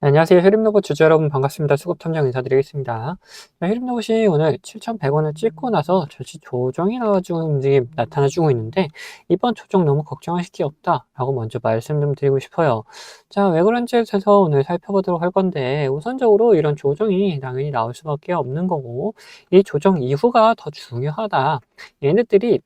네, 안녕하세요. 흐름로봇 주주 여러분 반갑습니다. 수급탐정 인사드리겠습니다. 네, 흐름로봇이 오늘 7,100원을 찍고 나서 잠시 조정이 나와주는 움직임 나타나주고 있는데 이번 조정 너무 걱정하실 게 없다라고 먼저 말씀 좀 드리고 싶어요. 자, 왜 그런지에 대해서 오늘 살펴보도록 할 건데 우선적으로 이런 조정이 당연히 나올 수밖에 없는 거고 이 조정 이후가 더 중요하다. 얘네들이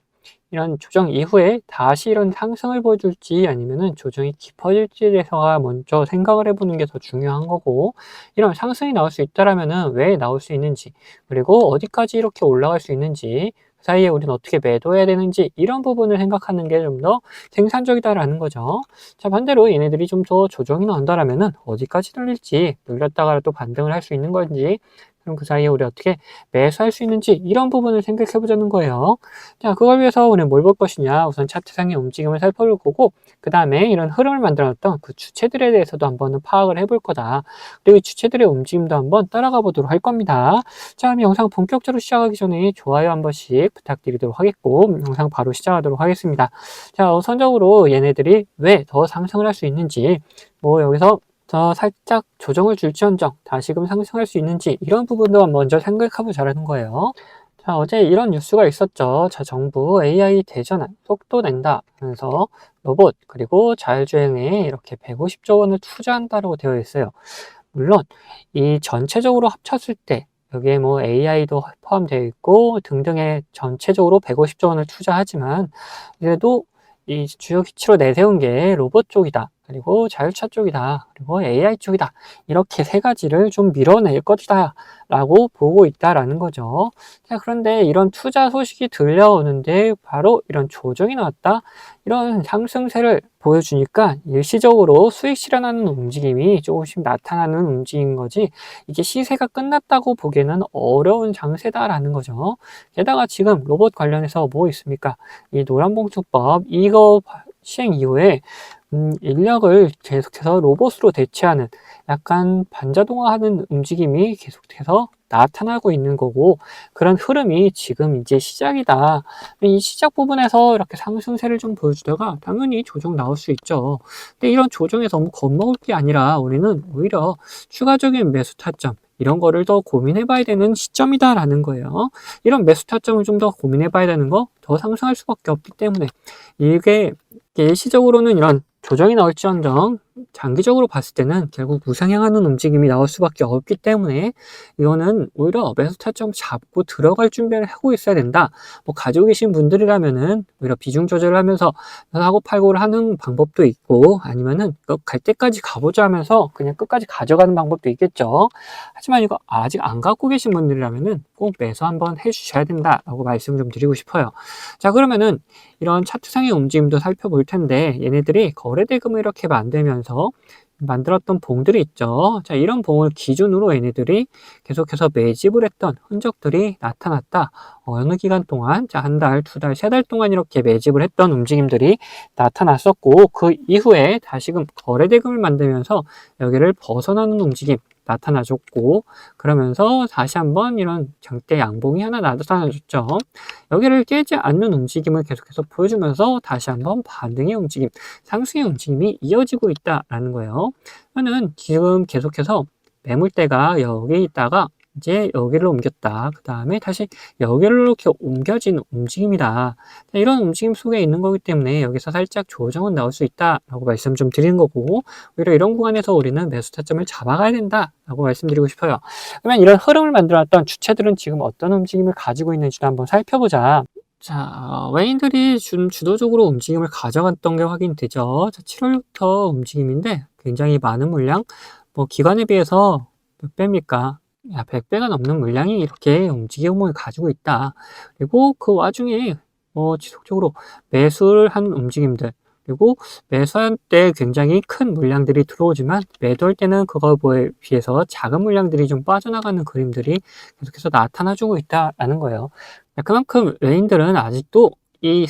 이런 조정 이후에 다시 이런 상승을 보여줄지 아니면은 조정이 깊어질지에 대해서가 먼저 생각을 해보는 게 더 중요한 거고, 이런 상승이 나올 수 있다라면은 왜 나올 수 있는지, 그리고 어디까지 이렇게 올라갈 수 있는지, 그 사이에 우리는 어떻게 매도해야 되는지, 이런 부분을 생각하는 게 좀 더 생산적이다라는 거죠. 자, 반대로 얘네들이 좀 더 조정이 나온다라면은 어디까지 눌릴지, 눌렸다가 또 반등을 할 수 있는 건지, 그럼 그 사이에 우리 어떻게 매수할 수 있는지, 이런 부분을 생각해 보자는 거예요. 자, 그걸 위해서 오늘 뭘 볼 것이냐. 우선 차트상의 움직임을 살펴볼 거고, 그 다음에 이런 흐름을 만들었던 그 주체들에 대해서도 한번 파악을 해볼 거다. 그리고 이 주체들의 움직임도 한번 따라가 보도록 할 겁니다. 자, 그럼 영상 본격적으로 시작하기 전에 좋아요 한 번씩 부탁드리도록 하겠고, 영상 바로 시작하도록 하겠습니다. 자, 우선적으로 얘네들이 왜 더 상승을 할 수 있는지, 뭐 여기서 더 살짝 조정을 줄지언정 다시금 상승할 수 있는지, 이런 부분도 먼저 생각하고 자라는 거예요. 자, 어제 이런 뉴스가 있었죠. 자, 정부 AI 대전환 속도 낸다 하면서 로봇 그리고 자율주행에 이렇게 150조 원을 투자한다고 되어 있어요. 물론 이 전체적으로 합쳤을 때 여기에 뭐 AI도 포함되어 있고 등등의 전체적으로 150조 원을 투자하지만, 그래도 이 주요 기치로 내세운 게 로봇 쪽이다, 그리고 자율차 쪽이다, 그리고 AI 쪽이다, 이렇게 세 가지를 좀 밀어낼 것이다 라고 보고 있다라는 거죠. 자, 그런데 이런 투자 소식이 들려오는데 바로 이런 조정이 나왔다, 이런 상승세를 보여주니까 일시적으로 수익 실현하는 움직임이 조금씩 나타나는 움직임인 거지, 이게 시세가 끝났다고 보기에는 어려운 장세다라는 거죠. 게다가 지금 로봇 관련해서 뭐 있습니까? 이 노란봉투법 이거 시행 이후에 인력을 계속해서 로봇으로 대체하는, 약간 반자동화하는 움직임이 계속해서 나타나고 있는 거고, 그런 흐름이 지금 이제 시작이다. 이 시작 부분에서 이렇게 상승세를 좀 보여주다가 당연히 조정 나올 수 있죠. 근데 이런 조정에 너무 겁먹을 게 아니라 우리는 오히려 추가적인 매수 타점, 이런 거를 더 고민해 봐야 되는 시점이다라는 거예요. 이런 매수 타점을 좀 더 고민해 봐야 되는 거, 더 상승할 수밖에 없기 때문에, 이게 일시적으로는 이런 조정이 나올지언정 장기적으로 봤을 때는 결국 우상향하는 움직임이 나올 수밖에 없기 때문에, 이거는 오히려 매수 타점 잡고 들어갈 준비를 하고 있어야 된다. 뭐 가지고 계신 분들이라면은 오히려 비중 조절을 하면서 사고 팔고를 하는 방법도 있고, 아니면은 갈 때까지 가보자 하면서 그냥 끝까지 가져가는 방법도 있겠죠. 하지만 이거 아직 안 갖고 계신 분들이라면은 꼭 매수 한번 해주셔야 된다라고 말씀 좀 드리고 싶어요. 자, 그러면은 이런 차트상의 움직임도 살펴볼 텐데, 얘네들이 거래대금을 이렇게 만들면서 만들었던 봉들이 있죠. 자, 이런 봉을 기준으로 얘네들이 계속해서 매집을 했던 흔적들이 나타났다. 어느 기간 동안, 자, 한 달, 두 달, 세 달 동안 이렇게 매집을 했던 움직임들이 나타났었고, 그 이후에 다시금 거래대금을 만들면서 여기를 벗어나는 움직임 나타나줬고, 그러면서 다시 한번 이런 장대 양봉이 하나 나타나줬죠. 여기를 깨지 않는 움직임을 계속해서 보여주면서 다시 한번 반등의 움직임, 상승의 움직임이 이어지고 있다라는 거예요. 그러면 지금 계속해서 매물대가 여기 있다가 이제 여기를 옮겼다, 그 다음에 다시 여기를 이렇게 옮겨진 움직임이다. 이런 움직임 속에 있는 거기 때문에 여기서 살짝 조정은 나올 수 있다라고 말씀 좀 드리는 거고, 오히려 이런 구간에서 우리는 매수 타점을 잡아가야 된다라고 말씀드리고 싶어요. 그러면 이런 흐름을 만들었던 주체들은 지금 어떤 움직임을 가지고 있는지도 한번 살펴보자. 자, 외인들이 주도적으로 움직임을 가져갔던 게 확인되죠. 자, 7월부터 움직임인데 굉장히 많은 물량, 뭐 기관에 비해서 몇 배입니까? 야, 100배가 넘는 물량이 이렇게 움직임을 가지고 있다. 그리고 그 와중에 지속적으로 매수를 하는 움직임들, 그리고 매수할 때 굉장히 큰 물량들이 들어오지만 매도할 때는 그거에 비해서 작은 물량들이 좀 빠져나가는 그림들이 계속해서 나타나주고 있다라는 거예요. 그만큼 외인들은 아직도 이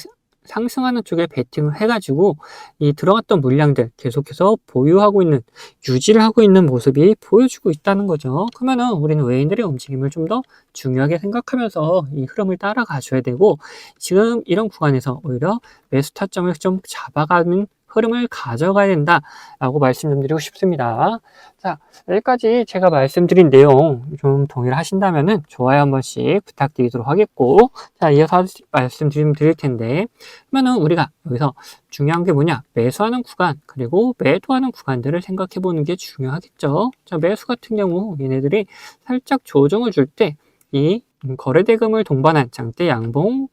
상승하는 쪽에 베팅을 해가지고 이 들어갔던 물량들 계속해서 보유하고 있는, 유지를 하고 있는 모습이 보여주고 있다는 거죠. 그러면은 우리는 외인들의 움직임을 좀 더 중요하게 생각하면서 이 흐름을 따라가 줘야 되고, 지금 이런 구간에서 오히려 매수 타점을 좀 잡아가는 흐름을 가져가야 된다라고 말씀 좀 드리고 싶습니다. 자, 여기까지 제가 말씀드린 내용 좀 동의를 하신다면은 좋아요 한 번씩 부탁드리도록 하겠고, 자, 이어서 말씀 좀 드릴 텐데, 그러면은 우리가 여기서 중요한 게 뭐냐? 매수하는 구간, 그리고 매도하는 구간들을 생각해 보는 게 중요하겠죠. 자, 매수 같은 경우 얘네들이 살짝 조정을 줄 때 이 거래대금을 동반한 장대 양봉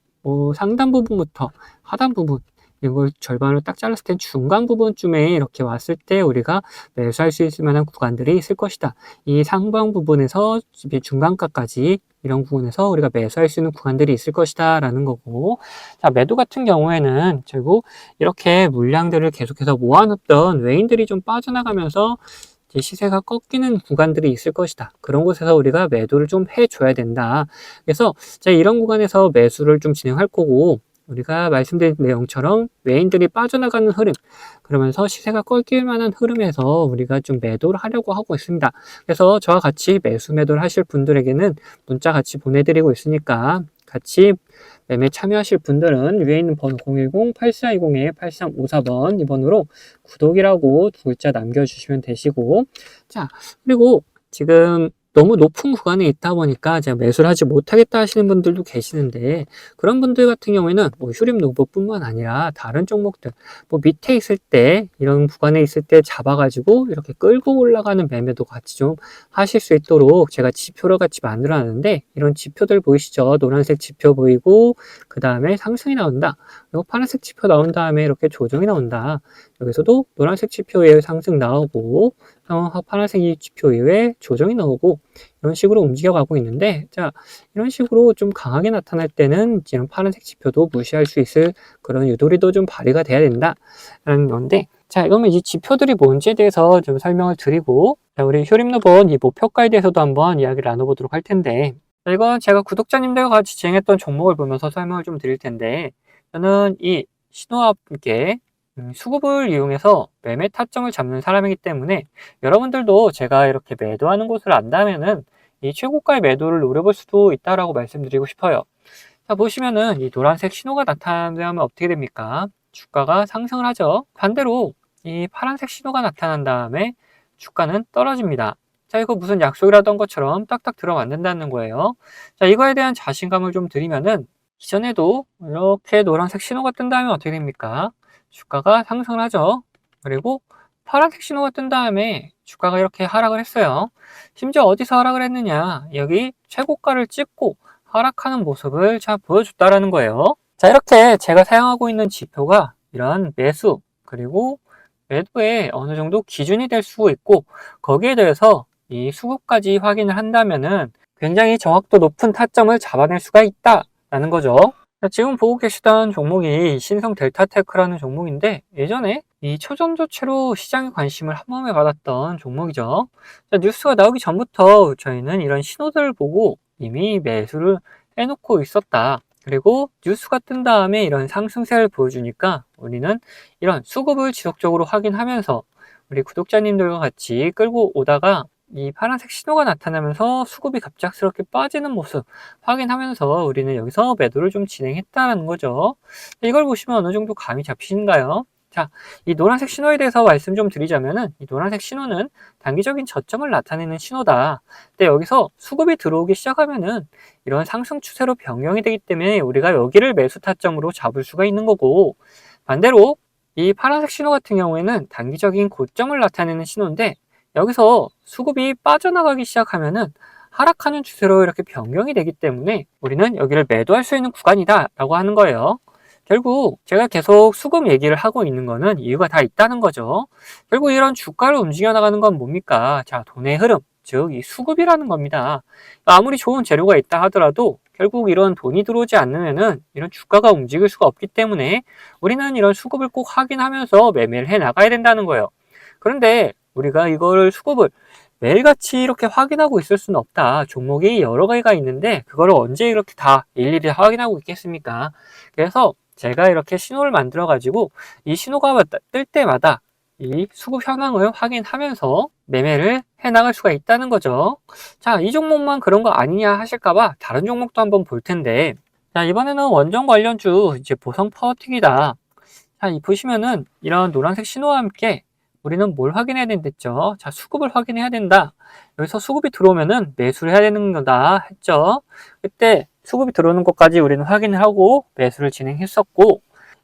상단 부분부터 하단 부분, 이걸 절반으로 딱 잘랐을 때 중간 부분쯤에 이렇게 왔을 때 우리가 매수할 수 있을 만한 구간들이 있을 것이다. 이 상방 부분에서 중간가까지 이런 부분에서 우리가 매수할 수 있는 구간들이 있을 것이다 라는 거고, 자, 매도 같은 경우에는 결국 이렇게 물량들을 계속해서 모아놓던 외인들이 좀 빠져나가면서 시세가 꺾이는 구간들이 있을 것이다. 그런 곳에서 우리가 매도를 좀 해줘야 된다. 그래서 이런 구간에서 매수를 좀 진행할 거고, 우리가 말씀드린 내용처럼 외인들이 빠져나가는 흐름, 그러면서 시세가 꺾일 만한 흐름에서 우리가 좀 매도를 하려고 하고 있습니다. 그래서 저와 같이 매수 매도를 하실 분들에게는 문자 같이 보내드리고 있으니까 같이 매매 참여하실 분들은 위에 있는 번호 010-8420-8354번 이 번호로 구독이라고 두 글자 남겨주시면 되시고, 자, 그리고 지금 너무 높은 구간에 있다 보니까 제가 매수를 하지 못하겠다 하시는 분들도 계시는데, 그런 분들 같은 경우에는 뭐 휴림 노브뿐만 아니라 다른 종목들, 뭐 밑에 있을 때 이런 구간에 있을 때 잡아가지고 이렇게 끌고 올라가는 매매도 같이 좀 하실 수 있도록 제가 지표를 같이 만들어 놨는데, 이런 지표들 보이시죠? 노란색 지표 보이고, 그 다음에 상승이 나온다. 그리고 파란색 지표 나온 다음에 이렇게 조정이 나온다. 여기서도 노란색 지표에 상승 나오고, 파란색 지표 이후에 조정이 나오고, 이런 식으로 움직여가고 있는데, 자, 이런 식으로 좀 강하게 나타날 때는 이런 파란색 지표도 무시할 수 있을 그런 유도리도 좀 발휘가 돼야 된다라는 건데, 자, 그러면 이 지표들이 뭔지에 대해서 좀 설명을 드리고, 자, 우리 효림로봇 이 목표가에 대해서도 한번 이야기를 나눠보도록 할 텐데, 자, 이건 제가 구독자님들과 같이 진행했던 종목을 보면서 설명을 좀 드릴 텐데, 저는 이 신호와 함께 수급을 이용해서 매매 타점을 잡는 사람이기 때문에 여러분들도 제가 이렇게 매도하는 곳을 안다면은 이 최고가의 매도를 노려볼 수도 있다라고 말씀드리고 싶어요. 자, 보시면은 이 노란색 신호가 나타나면 어떻게 됩니까? 주가가 상승을 하죠. 반대로 이 파란색 신호가 나타난 다음에 주가는 떨어집니다. 자, 이거 무슨 약속이라던 것처럼 딱딱 들어맞는다는 거예요. 자, 이거에 대한 자신감을 좀 드리면은 이전에도 이렇게 노란색 신호가 뜬 다음에 어떻게 됩니까? 주가가 상승을 하죠. 그리고 파란색 신호가 뜬 다음에 주가가 이렇게 하락을 했어요. 심지어 어디서 하락을 했느냐? 여기 최고가를 찍고 하락하는 모습을 보여줬다라는 거예요. 자, 이렇게 제가 사용하고 있는 지표가 이런 매수 그리고 매도에 어느 정도 기준이 될 수 있고, 거기에 대해서 이 수급까지 확인을 한다면은 굉장히 정확도 높은 타점을 잡아낼 수가 있다라는 거죠. 자, 지금 보고 계시던 종목이 신성 델타테크라는 종목인데, 예전에 이 초전도체로 시장의 관심을 한 몸에 받았던 종목이죠. 자, 뉴스가 나오기 전부터 저희는 이런 신호들을 보고 이미 매수를 해놓고 있었다. 그리고 뉴스가 뜬 다음에 이런 상승세를 보여주니까 우리는 이런 수급을 지속적으로 확인하면서 우리 구독자님들과 같이 끌고 오다가 이 파란색 신호가 나타나면서 수급이 갑작스럽게 빠지는 모습 확인하면서 우리는 여기서 매도를 좀 진행했다는 거죠. 이걸 보시면 어느 정도 감이 잡히신가요? 자, 이 노란색 신호에 대해서 말씀 좀 드리자면은, 이 노란색 신호는 단기적인 저점을 나타내는 신호다. 근데 여기서 수급이 들어오기 시작하면은 이런 상승 추세로 변경이 되기 때문에 우리가 여기를 매수 타점으로 잡을 수가 있는 거고, 반대로 이 파란색 신호 같은 경우에는 단기적인 고점을 나타내는 신호인데, 여기서 수급이 빠져나가기 시작하면은 하락하는 추세로 이렇게 변경이 되기 때문에 우리는 여기를 매도할 수 있는 구간이다 라고 하는 거예요. 결국 제가 계속 수급 얘기를 하고 있는 거는 이유가 다 있다는 거죠. 결국 이런 주가를 움직여 나가는 건 뭡니까? 자, 돈의 흐름, 즉 이 수급이라는 겁니다. 아무리 좋은 재료가 있다 하더라도 결국 이런 돈이 들어오지 않으면은 이런 주가가 움직일 수가 없기 때문에 우리는 이런 수급을 꼭 확인하면서 매매를 해 나가야 된다는 거예요. 그런데 우리가 이거를 수급을 매일같이 이렇게 확인하고 있을 수는 없다. 종목이 여러 가지가 있는데 그거를 언제 이렇게 다 일일이 확인하고 있겠습니까? 그래서 제가 이렇게 신호를 만들어 가지고 이 신호가 뜰 때마다 이 수급 현황을 확인하면서 매매를 해 나갈 수가 있다는 거죠. 자, 이 종목만 그런 거 아니냐 하실까봐 다른 종목도 한번 볼 텐데, 자, 이번에는 원전 관련주 이제 보성 파워틱이다. 자, 이 보시면은 이런 노란색 신호와 함께 우리는 뭘 확인해야 된댔죠? 자, 수급을 확인해야 된다. 여기서 수급이 들어오면은 매수를 해야 되는 거다 했죠. 그때 수급이 들어오는 것까지 우리는 확인을 하고 매수를 진행했었고,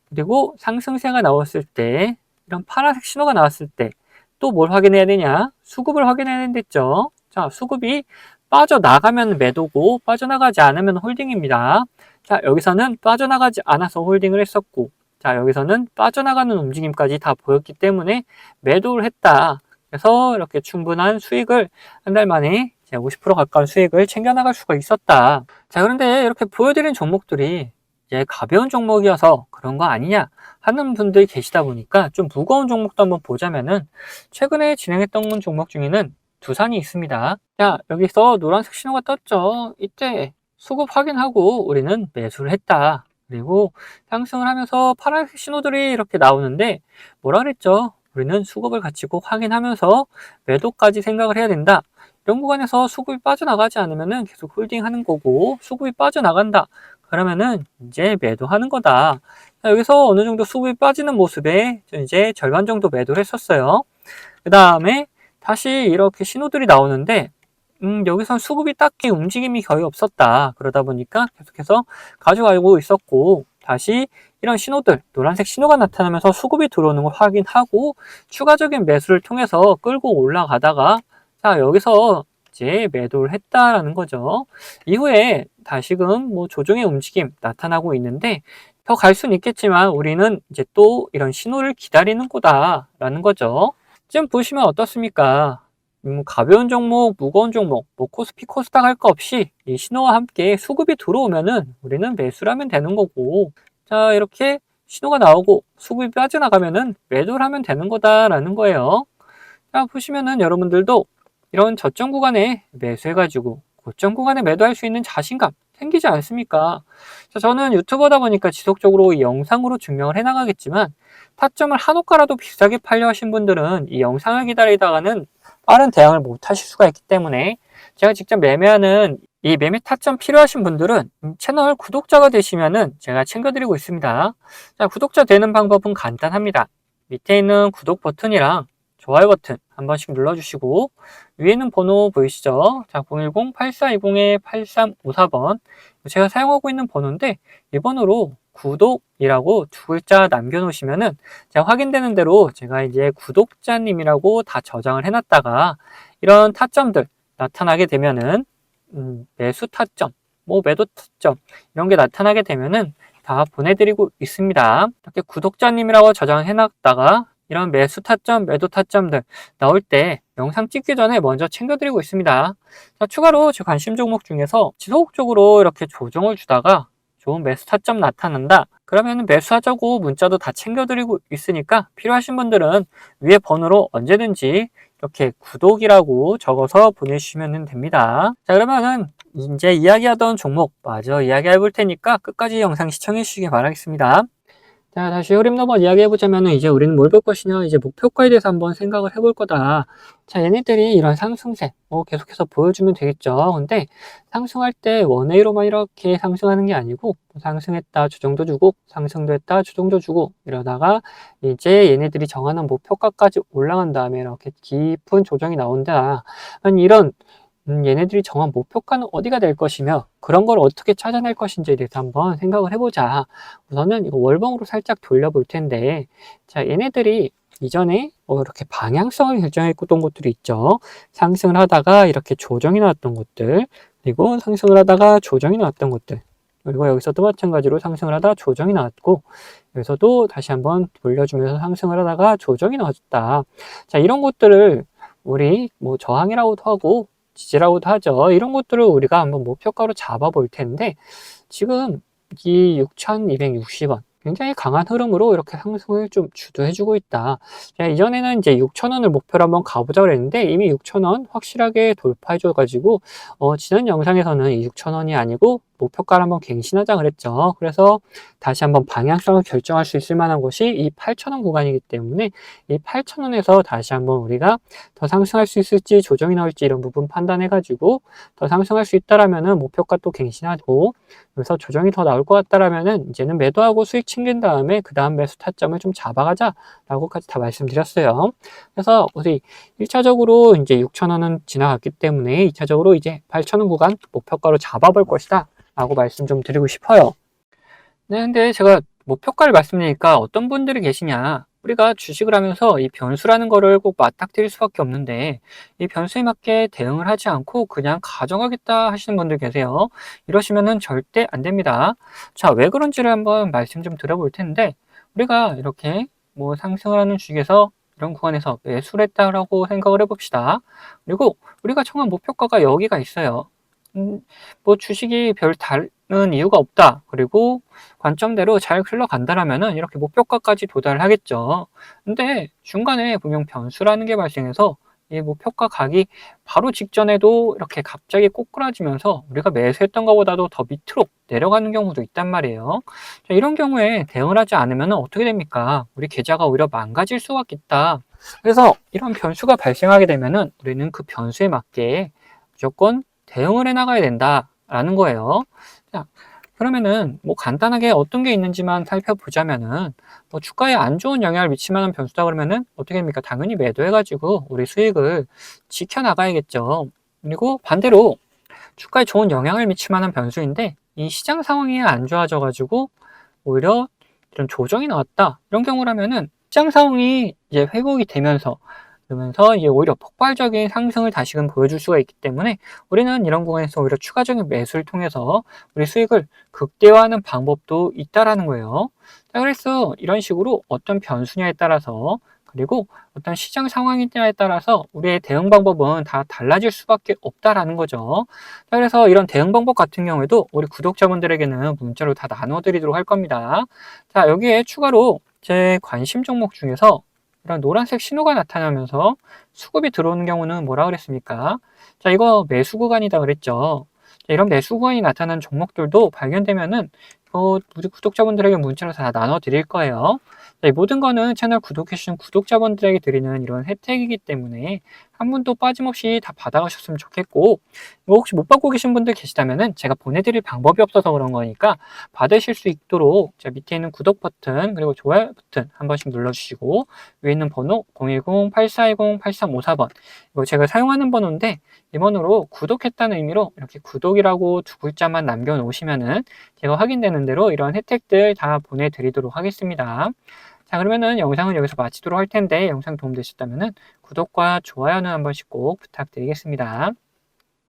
그리고 상승세가 나왔을 때, 이런 파란색 신호가 나왔을 때 또 뭘 확인해야 되냐? 수급을 확인해야 된댔죠. 자, 수급이 빠져나가면 매도고 빠져나가지 않으면 홀딩입니다. 자, 여기서는 빠져나가지 않아서 홀딩을 했었고, 자, 여기서는 빠져나가는 움직임까지 다 보였기 때문에 매도를 했다. 그래서 이렇게 충분한 수익을 한 달 만에 50% 가까운 수익을 챙겨나갈 수가 있었다. 자, 그런데 이렇게 보여드린 종목들이 이제 가벼운 종목이어서 그런 거 아니냐 하는 분들이 계시다 보니까 좀 무거운 종목도 한번 보자면은 최근에 진행했던 종목 중에는 두산이 있습니다. 자, 여기서 노란색 신호가 떴죠. 이때 수급 확인하고 우리는 매수를 했다. 그리고 상승을 하면서 파란색 신호들이 이렇게 나오는데 뭐라 그랬죠? 우리는 수급을 같이 꼭 확인하면서 매도까지 생각을 해야 된다. 이런 구간에서 수급이 빠져나가지 않으면은 계속 홀딩하는 거고, 수급이 빠져나간다. 그러면은 이제 매도하는 거다. 자, 여기서 어느 정도 수급이 빠지는 모습에 이제 절반 정도 매도를 했었어요. 그 다음에 다시 이렇게 신호들이 나오는데 여기서 수급이 딱히 움직임이 거의 없었다. 그러다 보니까 계속해서 가져가고 있었고, 다시 이런 신호들, 노란색 신호가 나타나면서 수급이 들어오는 걸 확인하고 추가적인 매수를 통해서 끌고 올라가다가, 자, 여기서 이제 매도를 했다라는 거죠. 이후에 다시금 뭐 조정의 움직임 나타나고 있는데, 더 갈 수는 있겠지만 우리는 이제 또 이런 신호를 기다리는 거다라는 거죠. 지금 보시면 어떻습니까? 가벼운 종목, 무거운 종목, 뭐 코스피, 코스닥 할 거 없이 이 신호와 함께 수급이 들어오면은 우리는 매수를 하면 되는 거고, 자, 이렇게 신호가 나오고 수급이 빠져나가면은 매도를 하면 되는 거다라는 거예요. 자, 보시면은 여러분들도 이런 저점 구간에 매수해가지고 고점 구간에 매도할 수 있는 자신감 생기지 않습니까? 자, 저는 유튜버다 보니까 지속적으로 이 영상으로 증명을 해나가겠지만, 타점을 한호가라도 비싸게 팔려 하신 분들은 이 영상을 기다리다가는 빠른 대응을 못 하실 수가 있기 때문에, 제가 직접 매매하는 이 매매 타점 필요하신 분들은 채널 구독자가 되시면은 제가 챙겨드리고 있습니다. 자, 구독자 되는 방법은 간단합니다. 밑에 있는 구독 버튼이랑 좋아요 버튼 한 번씩 눌러주시고, 위에는 번호 보이시죠? 자, 010-8420-8354번 제가 사용하고 있는 번호인데, 이 번호로 구독이라고 두 글자 남겨놓으시면은 제가 확인되는 대로 제가 이제 구독자님이라고 다 저장을 해놨다가 이런 타점들 나타나게 되면은 매수 타점, 뭐 매도 타점 이런 게 나타나게 되면은 다 보내드리고 있습니다. 이렇게 구독자님이라고 저장해놨다가 이런 매수 타점, 매도 타점들 나올 때 영상 찍기 전에 먼저 챙겨드리고 있습니다. 자, 추가로 제 관심 종목 중에서 지속적으로 이렇게 조정을 주다가 좋은 매수 타점 나타난다. 그러면 매수하자고 문자도 다 챙겨드리고 있으니까 필요하신 분들은 위에 번호로 언제든지 이렇게 구독이라고 적어서 보내주시면 됩니다. 자, 그러면은 이제 이야기하던 종목 마저 이야기해 볼 테니까 끝까지 영상 시청해 주시기 바라겠습니다. 자, 다시 흐름 넘어 이야기해보자면은 이제 우리는 뭘 볼 것이냐, 이제 목표가에 대해서 한번 생각을 해볼 거다. 자, 얘네들이 이런 상승세, 계속해서 보여주면 되겠죠. 근데 상승할 때 원웨이로만 이렇게 상승하는 게 아니고, 상승했다, 조정도 주고, 상승도 했다, 조정도 주고, 이러다가 이제 얘네들이 정하는 목표가까지 올라간 다음에 이렇게 깊은 조정이 나온다. 아니, 이런 얘네들이 정한 목표가는 어디가 될 것이며 그런 걸 어떻게 찾아낼 것인지에 대해서 한번 생각을 해보자. 우선은 이거 월봉으로 살짝 돌려볼 텐데, 자, 얘네들이 이전에 이렇게 방향성을 결정했던 것들이 있죠. 상승을 하다가 이렇게 조정이 나왔던 것들, 그리고 상승을 하다가 조정이 나왔던 것들, 그리고 여기서도 마찬가지로 상승을 하다 조정이 나왔고, 여기서도 다시 한번 돌려주면서 상승을 하다가 조정이 나왔다. 자, 이런 것들을 우리 뭐 저항이라고도 하고 지지라고도 하죠. 이런 것들을 우리가 한번 목표가로 잡아볼 텐데, 지금 이 6,260원 굉장히 강한 흐름으로 이렇게 상승을 좀 주도해주고 있다. 자, 이전에는 이제 6,000원을 목표로 한번 가보자 그랬는데 이미 6,000원 확실하게 돌파해줘가지고 지난 영상에서는 이 6,000원이 아니고 목표가를 한번 갱신하자 그랬죠. 그래서 다시 한번 방향성을 결정할 수 있을 만한 곳이 이 8,000원 구간이기 때문에 이 8,000원에서 다시 한번 우리가 더 상승할 수 있을지 조정이 나올지 이런 부분 판단해 가지고 더 상승할 수 있다라면은 목표가 또 갱신하고, 그래서 조정이 더 나올 것 같다라면은 이제는 매도하고 수익 챙긴 다음에 그 다음 매수 타점을 좀 잡아가자라고까지 다 말씀드렸어요. 그래서 우리 1차적으로 이제 6,000원은 지나갔기 때문에 2차적으로 이제 8,000원 구간 목표가로 잡아볼 것이다 라고 말씀 좀 드리고 싶어요. 네, 근데 제가 목표가를 말씀드리니까 어떤 분들이 계시냐, 우리가 주식을 하면서 이 변수라는 거를 꼭 맞닥뜨릴 수밖에 없는데 이 변수에 맞게 대응을 하지 않고 그냥 가져가겠다 하시는 분들 계세요. 이러시면은 절대 안 됩니다. 자, 왜 그런지를 한번 말씀 좀 드려볼 텐데, 우리가 이렇게 뭐 상승을 하는 주식에서 이런 구간에서 매수를 했다라고 생각을 해봅시다. 그리고 우리가 정한 목표가가 여기가 있어요. 뭐 주식이 별 다른 이유가 없다, 그리고 관점대로 잘 흘러간다라면은 이렇게 목표가까지 도달을 하겠죠. 근데 중간에 분명 변수라는 게 발생해서 이 목표가 가기 바로 직전에도 이렇게 갑자기 꼬꾸라지면서 우리가 매수했던 것보다도 더 밑으로 내려가는 경우도 있단 말이에요. 자, 이런 경우에 대응을 하지 않으면 어떻게 됩니까? 우리 계좌가 오히려 망가질 수가 있겠다. 그래서 이런 변수가 발생하게 되면은 우리는 그 변수에 맞게 무조건 대응을 해 나가야 된다라는 거예요. 자, 그러면은 뭐 간단하게 어떤 게 있는지만 살펴보자면은, 뭐 주가에 안 좋은 영향을 미칠 만한 변수다 그러면은 어떻게 됩니까? 당연히 매도해가지고 우리 수익을 지켜나가야겠죠. 그리고 반대로 주가에 좋은 영향을 미칠 만한 변수인데 이 시장 상황이 안 좋아져가지고 오히려 이런 조정이 나왔다, 이런 경우라면은 시장 상황이 이제 회복이 되면서, 그러면서 이제 오히려 폭발적인 상승을 다시금 보여줄 수가 있기 때문에 우리는 이런 구간에서 오히려 추가적인 매수를 통해서 우리 수익을 극대화하는 방법도 있다라는 거예요. 자, 그래서 이런 식으로 어떤 변수냐에 따라서, 그리고 어떤 시장 상황이냐에 따라서 우리의 대응 방법은 다 달라질 수밖에 없다라는 거죠. 자, 그래서 이런 대응 방법 같은 경우에도 우리 구독자분들에게는 문자로 다 나눠 드리도록 할 겁니다. 자, 여기에 추가로 제 관심 종목 중에서 이런 노란색 신호가 나타나면서 수급이 들어오는 경우는 뭐라 그랬습니까? 자, 이거 매수 구간이다 그랬죠. 자, 이런 매수 구간이 나타나는 종목들도 발견되면은 우리 구독자분들에게 문자로 다 나눠 드릴 거예요. 자, 이 모든 거는 채널 구독해주신 구독자분들에게 드리는 이런 혜택이기 때문에 한 분도 빠짐없이 다 받아가셨으면 좋겠고, 이거 혹시 못 받고 계신 분들 계시다면은 제가 보내드릴 방법이 없어서 그런 거니까 받으실 수 있도록 자, 밑에 있는 구독 버튼 그리고 좋아요 버튼 한 번씩 눌러주시고, 위에 있는 번호 010-8420-8354번, 이거 제가 사용하는 번호인데 이 번호로 구독했다는 의미로 이렇게 구독이라고 두 글자만 남겨놓으시면은 제가 확인되는 대로 이런 혜택들 다 보내드리도록 하겠습니다. 자, 그러면은 영상은 여기서 마치도록 할 텐데 영상 도움되셨다면은 구독과 좋아요는 한 번씩 꼭 부탁드리겠습니다.